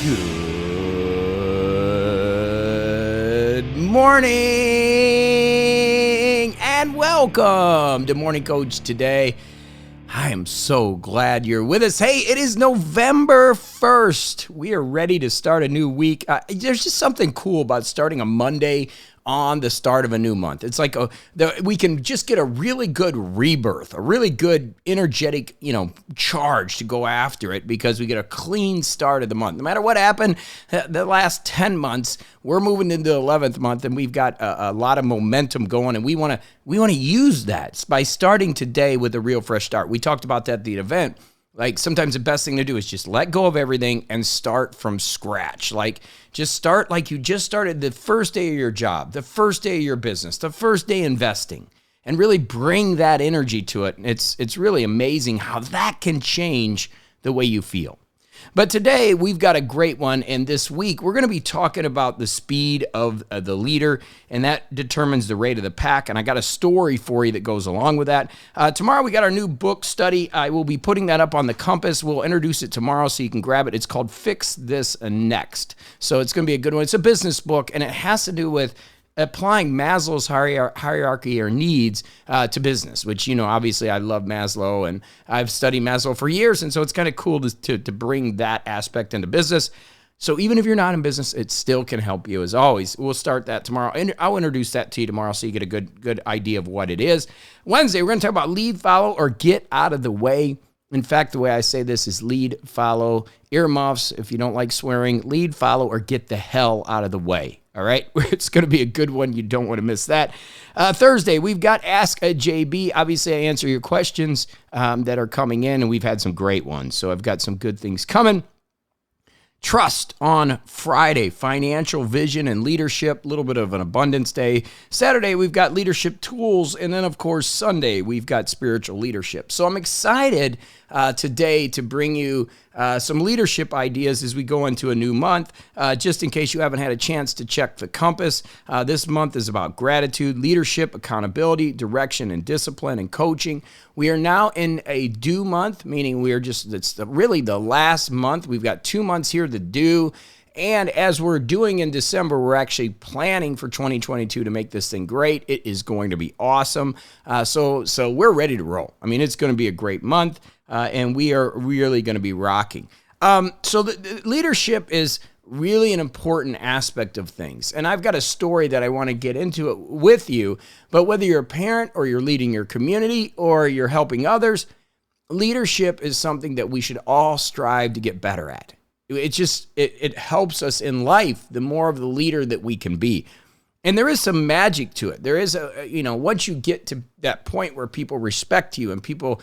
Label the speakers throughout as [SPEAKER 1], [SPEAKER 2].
[SPEAKER 1] Good morning and welcome to Morning Coach today. I am so glad you're with us. Hey, it is November 1st. We are ready to start a new week. There's just something cool about starting a Monday on the start of a new month. It's like we can just get a really good rebirth, a really good energetic, charge to go after it because we get a clean start of the month. No matter what happened the last 10 months, we're moving into the 11th month and we've got a lot of momentum going, and we want to use that by starting today with a real fresh start. We talked about that at the event. Like sometimes the best thing to do is just let go of everything and start from scratch. Like just start like you just started the first day of your job, the first day of your business, the first day investing, and really bring that energy to it. It's really amazing how that can change the way you feel. But today we've got a great one, and this week we're going to be talking about the speed of the leader, and that determines the rate of the pack, and I got a story for you that goes along with that. Tomorrow we got our new book study. I will be putting that up on the Compass. We'll introduce it tomorrow so you can grab it. It's called Fix This Next, so it's going to be a good one. It's a business book, and it has to do with applying Maslow's hierarchy or needs to business, which, obviously I love Maslow and I've studied Maslow for years. And so it's kind of cool to bring that aspect into business. So even if you're not in business, it still can help you as always. We'll start that tomorrow. And I'll introduce that to you tomorrow so you get a good idea of what it is. Wednesday, we're going to talk about lead, follow, or get out of the way. In fact, the way I say this is lead, follow, earmuffs, if you don't like swearing, lead, follow, or get the hell out of the way. All right, it's going to be a good one. You don't want to miss that. Thursday, we've got Ask a JB. Obviously, I answer your questions that are coming in, and we've had some great ones. So I've got some good things coming. Trust on Friday, financial vision and leadership, a little bit of an abundance day. Saturday, we've got leadership tools. And then, of course, Sunday, we've got spiritual leadership. So I'm excited today to bring you some leadership ideas as we go into a new month. Just in case you haven't had a chance to check the Compass, this month is about gratitude, leadership, accountability, direction, and discipline and coaching. We are now in a due month, meaning it's really the last month. We've got 2 months here to do. And as we're doing in December, we're actually planning for 2022 to make this thing great. It is going to be awesome. So we're ready to roll. I mean, it's going to be a great month, and we are really going to be rocking. So the leadership is really an important aspect of things. And I've got a story that I want to get into it with you. But whether you're a parent or you're leading your community or you're helping others, leadership is something that we should all strive to get better at. It helps us in life, the more of the leader that we can be. And there is some magic to it. There is once you get to that point where people respect you and people,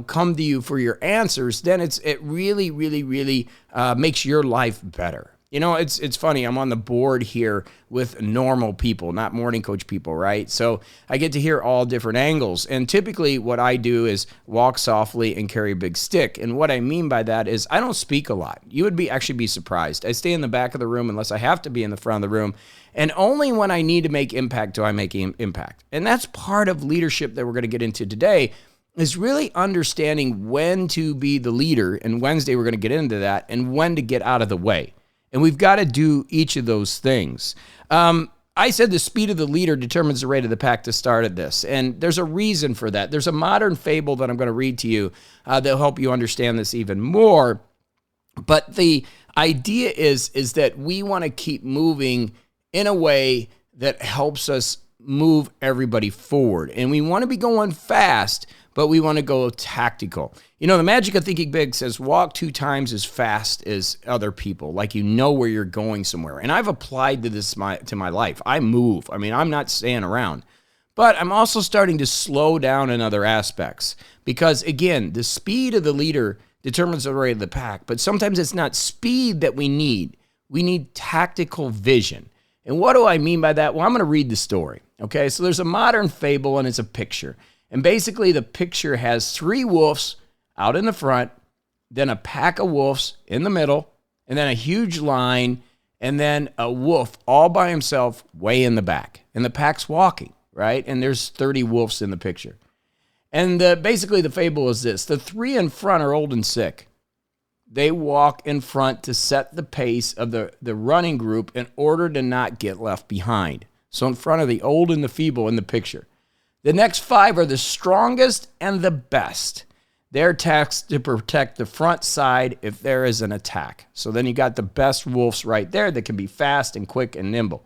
[SPEAKER 1] come to you for your answers, then it really, really, really makes your life better. It's funny. I'm on the board here with normal people, not morning coach people, right? So I get to hear all different angles. And typically what I do is walk softly and carry a big stick. And what I mean by that is I don't speak a lot. You would actually be surprised. I stay in the back of the room unless I have to be in the front of the room. And only when I need to make impact do I make impact. And that's part of leadership that we're going to get into today, is really understanding when to be the leader. And Wednesday, we're going to get into that, and when to get out of the way. And we've got to do each of those things. I said the speed of the leader determines the rate of the pack to start at this. And there's a reason for that. There's a modern fable that I'm going to read to you that'll help you understand this even more. But the idea is that we want to keep moving in a way that helps us move everybody forward. And we want to be going fast, but we want to go tactical. The magic of thinking big says walk 2 times as fast as other people, like where you're going somewhere. And I've applied to this to my life. I move. I mean, I'm not staying around. But I'm also starting to slow down in other aspects because, again, the speed of the leader determines the rate of the pack. But sometimes it's not speed that we need. We need tactical vision. And what do I mean by that? Well, I'm going to read the story. Okay, so there's a modern fable, and it's a picture. And basically, the picture has 3 wolves out in the front, then a pack of wolves in the middle, and then a huge line, and then a wolf all by himself way in the back. And the pack's walking, right? And there's 30 wolves in the picture. And basically, the fable is this. The 3 in front are old and sick. They walk in front to set the pace of the running group in order to not get left behind. So in front of the old and the feeble in the picture. The next 5 are the strongest and the best. They're tasked to protect the front side if there is an attack. So then you got the best wolves right there that can be fast and quick and nimble.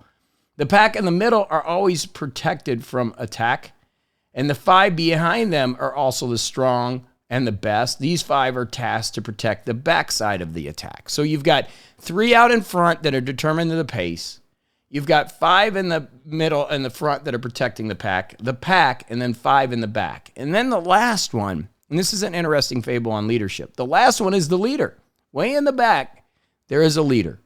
[SPEAKER 1] The pack in the middle are always protected from attack. And the 5 behind them are also the strong and the best. These 5 are tasked to protect the backside of the attack. So you've got 3 out in front that are determining the pace. You've got 5 in the middle and the front that are protecting the pack, and then 5 in the back. And then the last one, and this is an interesting fable on leadership. The last one is the leader. Way in the back, there is a leader.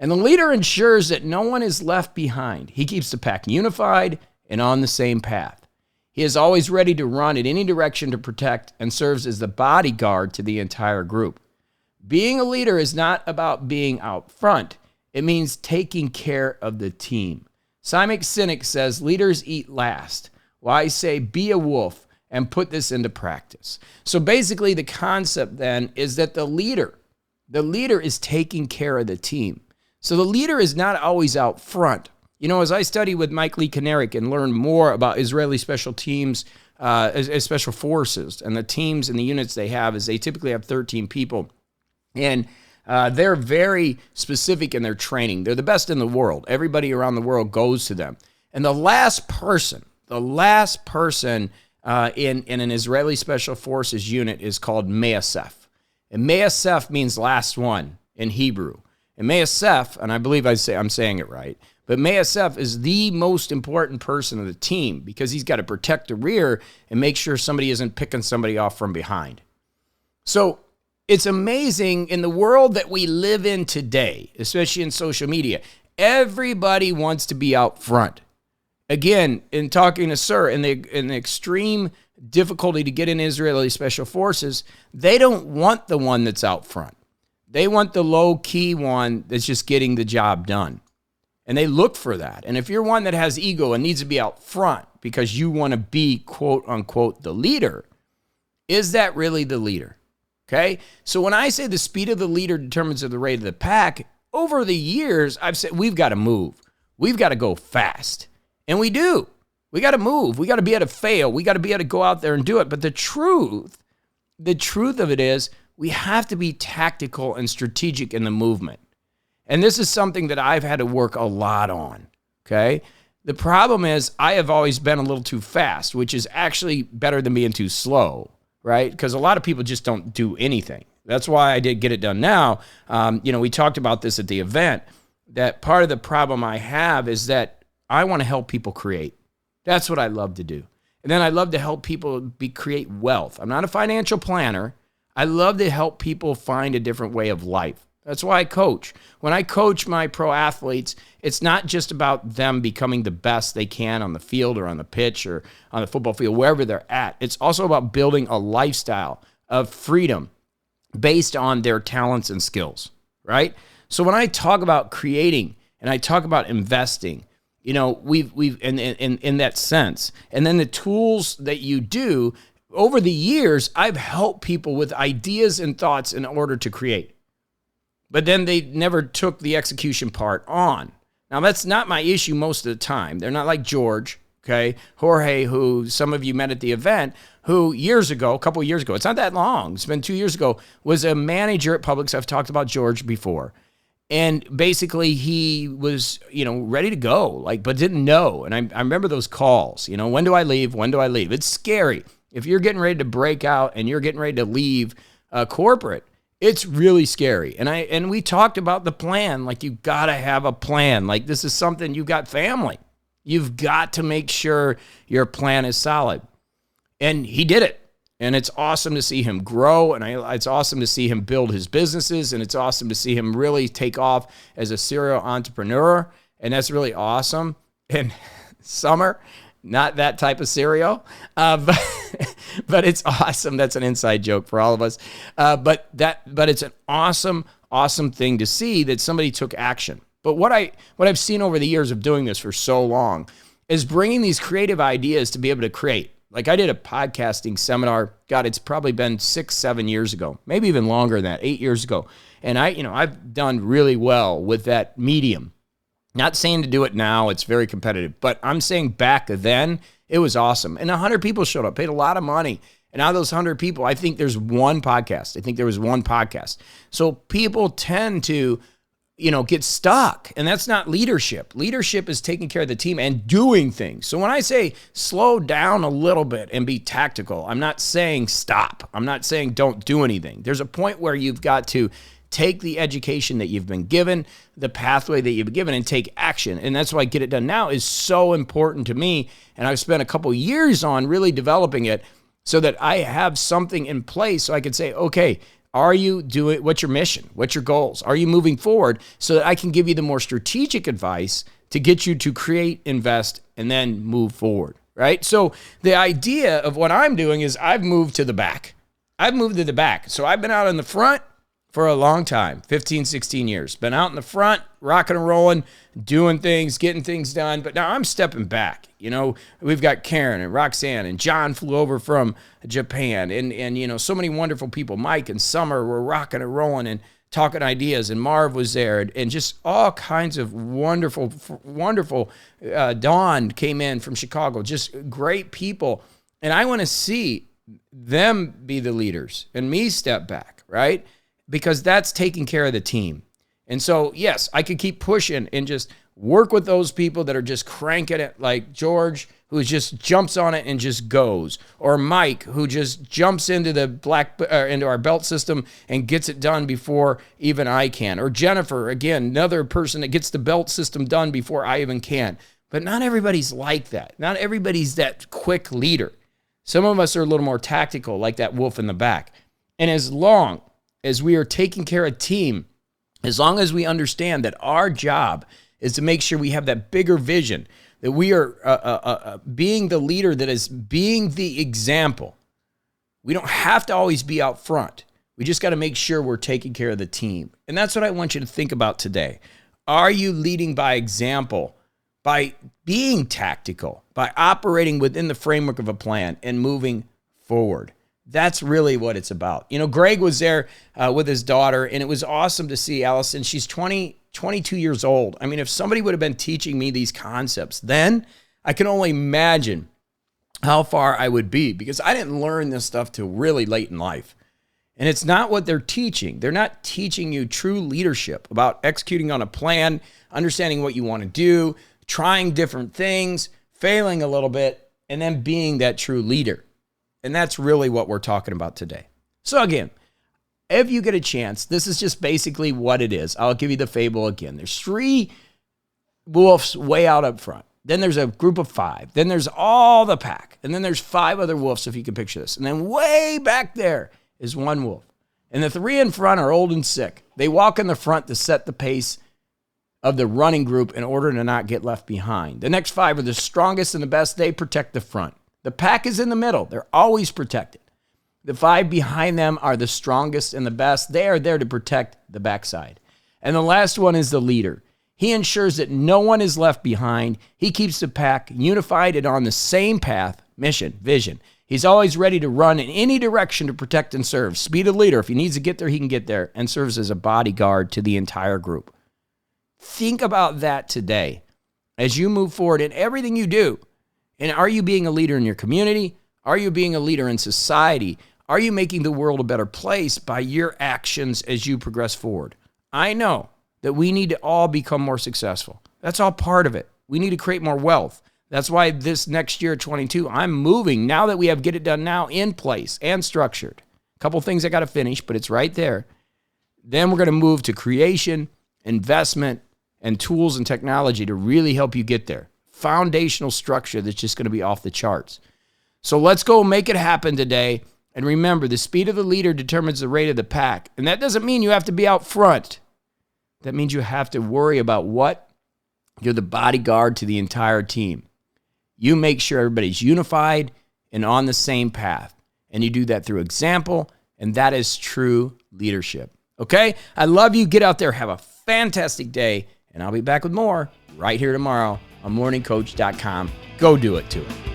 [SPEAKER 1] And the leader ensures that no one is left behind. He keeps the pack unified and on the same path. He is always ready to run in any direction to protect and serves as the bodyguard to the entire group. Being a leader is not about being out front. It means taking care of the team. Simon Sinek says, leaders eat last. Well, I say, be a wolf and put this into practice. So basically the concept then is that the leader is taking care of the team. So the leader is not always out front. You know, as I study with Mike Lee Konerik and learn more about Israeli special teams, special forces, and the teams and the units they have, is they typically have 13 people. And they're very specific in their training. They're the best in the world. Everybody around the world goes to them. And the last person in an Israeli Special Forces unit is called Me'asef. And Me'asef means last one in Hebrew. And Me'asef, and I believe I'm saying it right, but Me'asef is the most important person of the team because he's got to protect the rear and make sure somebody isn't picking somebody off from behind. So it's amazing in the world that we live in today, especially in social media, everybody wants to be out front. Again, in talking to Sir, in the extreme difficulty to get in Israeli Special Forces, they don't want the one that's out front. They want the low-key one that's just getting the job done. And they look for that. And if you're one that has ego and needs to be out front because you want to be, quote-unquote, the leader, is that really the leader? Okay? So when I say the speed of the leader determines the rate of the pack, over the years, I've said we've got to move. We've got to go fast. And we do. We got to move. We got to be able to fail. We got to be able to go out there and do it. But the truth of it is we have to be tactical and strategic in the movement. And this is something that I've had to work a lot on, okay? The problem is I have always been a little too fast, which is actually better than being too slow, right? Because a lot of people just don't do anything. That's why I did Get It Done Now. We talked about this at the event, that part of the problem I have is that I want to help people create. That's what I love to do. And then I love to help people create wealth. I'm not a financial planner. I love to help people find a different way of life. That's why I coach. When I coach my pro athletes, it's not just about them becoming the best they can on the field or on the pitch or on the football field, wherever they're at. It's also about building a lifestyle of freedom based on their talents and skills, right? So when I talk about creating and I talk about investing, we've in that sense. And then the tools that you do, over the years, I've helped people with ideas and thoughts in order to create. But then they never took the execution part on. Now, that's not my issue most of the time. They're not like George, okay? Jorge, who some of you met at the event, who a couple of years ago, it's not that long, it's been 2 years ago, was a manager at Publix. I've talked about George before. And basically he was, ready to go, but didn't know. And I remember those calls, when do I leave? When do I leave? It's scary. If you're getting ready to break out and you're getting ready to leave corporate, it's really scary. And we talked about the plan. You got to have a plan. This is something, you got family. You've got to make sure your plan is solid. And he did it. And it's awesome to see him grow. And it's awesome to see him build his businesses. And it's awesome to see him really take off as a serial entrepreneur. And that's really awesome. And Summer, not that type of cereal, but it's awesome. That's an inside joke for all of us. But it's an awesome thing to see that somebody took action. But what I've seen over the years of doing this for so long is bringing these creative ideas to be able to create. Like I did a podcasting seminar. God, it's probably been 6-7 years ago, maybe even longer than that, 8 years ago. And I've done really well with that medium. Not saying to do it now, it's very competitive, but I'm saying back then it was awesome. And 100 people showed up, paid a lot of money. And out of those 100 people, I think there's one podcast. I think there was one podcast. So people tend to, get stuck. And that's not leadership. Leadership is taking care of the team and doing things. So when I say slow down a little bit and be tactical, I'm not saying stop. I'm not saying don't do anything. There's a point where you've got to take the education that you've been given, the pathway that you've been given, and take action. And that's why Get It Done Now is so important to me. And I've spent a couple years on really developing it so that I have something in place so I can say, okay, are you doing, what's your mission? What's your goals? Are you moving forward so that I can give you the more strategic advice to get you to create, invest, and then move forward, right? So the idea of what I'm doing is I've moved to the back. I've moved to the back. So I've been out in the front for a long time, 15, 16 years. Been out in the front, rocking and rolling, doing things, getting things done. But now I'm stepping back. We've got Karen and Roxanne and John flew over from Japan and so many wonderful people. Mike and Summer were rocking and rolling and talking ideas, and Marv was there, and just all kinds of wonderful. Dawn came in from Chicago, just great people. And I want to see them be the leaders and me step back, right? Because that's taking care of the team. And so, yes, I could keep pushing and just work with those people that are just cranking it, like George, who just jumps on it and just goes, or Mike, who just jumps into into our belt system and gets it done before even I can, or Jennifer, again, another person that gets the belt system done before I even can. But not everybody's like that. Not everybody's that quick leader. Some of us are a little more tactical, like that wolf in the back. And as long as we are taking care of team, as long as we understand that our job is to make sure we have that bigger vision, that we are being the leader, that is being the example. We don't have to always be out front. We just got to make sure we're taking care of the team. And that's what I want you to think about today. Are you leading by example, by being tactical, by operating within the framework of a plan and moving forward? That's really what it's about. Greg was there with his daughter, and it was awesome to see Allison. She's 22 years old. I mean, if somebody would have been teaching me these concepts then, I can only imagine how far I would be, because I didn't learn this stuff till really late in life. And it's not what they're teaching. They're not teaching you true leadership about executing on a plan, understanding what you want to do, trying different things, failing a little bit, and then being that true leader. And that's really what we're talking about today. So again, if you get a chance, this is just basically what it is. I'll give you the fable again. There's 3 wolves way out up front. Then there's a group of 5. Then there's all the pack. And then there's 5 other wolves, if you can picture this. And then way back there is 1 wolf. And the 3 in front are old and sick. They walk in the front to set the pace of the running group in order to not get left behind. The next 5 are the strongest and the best. They protect the front. The pack is in the middle. They're always protected. The 5 behind them are the strongest and the best. They are there to protect the backside. And the last one is the leader. He ensures that no one is left behind. He keeps the pack unified and on the same path, mission, vision. He's always ready to run in any direction to protect and serve. Speed of leader. If he needs to get there, he can get there, and serves as a bodyguard to the entire group. Think about that today as you move forward in everything you do. And are you being a leader in your community? Are you being a leader in society? Are you making the world a better place by your actions as you progress forward? I know that we need to all become more successful. That's all part of it. We need to create more wealth. That's why this next year, 22, I'm moving now that we have Get It Done Now in place and structured. A couple things I got to finish, but it's right there. Then we're going to move to creation, investment, and tools and technology to really help you get there. Foundational structure that's just going to be off the charts. So let's go make it happen today. And remember, the speed of the leader determines the rate of the pack. And that doesn't mean you have to be out front. That means you have to worry about what? You're the bodyguard to the entire team. You make sure everybody's unified and on the same path. And you do that through example, and that is true leadership. Okay? I love you. Get out there. Have a fantastic day. And I'll be back with more right here tomorrow on morningcoach.com. Go do it to it.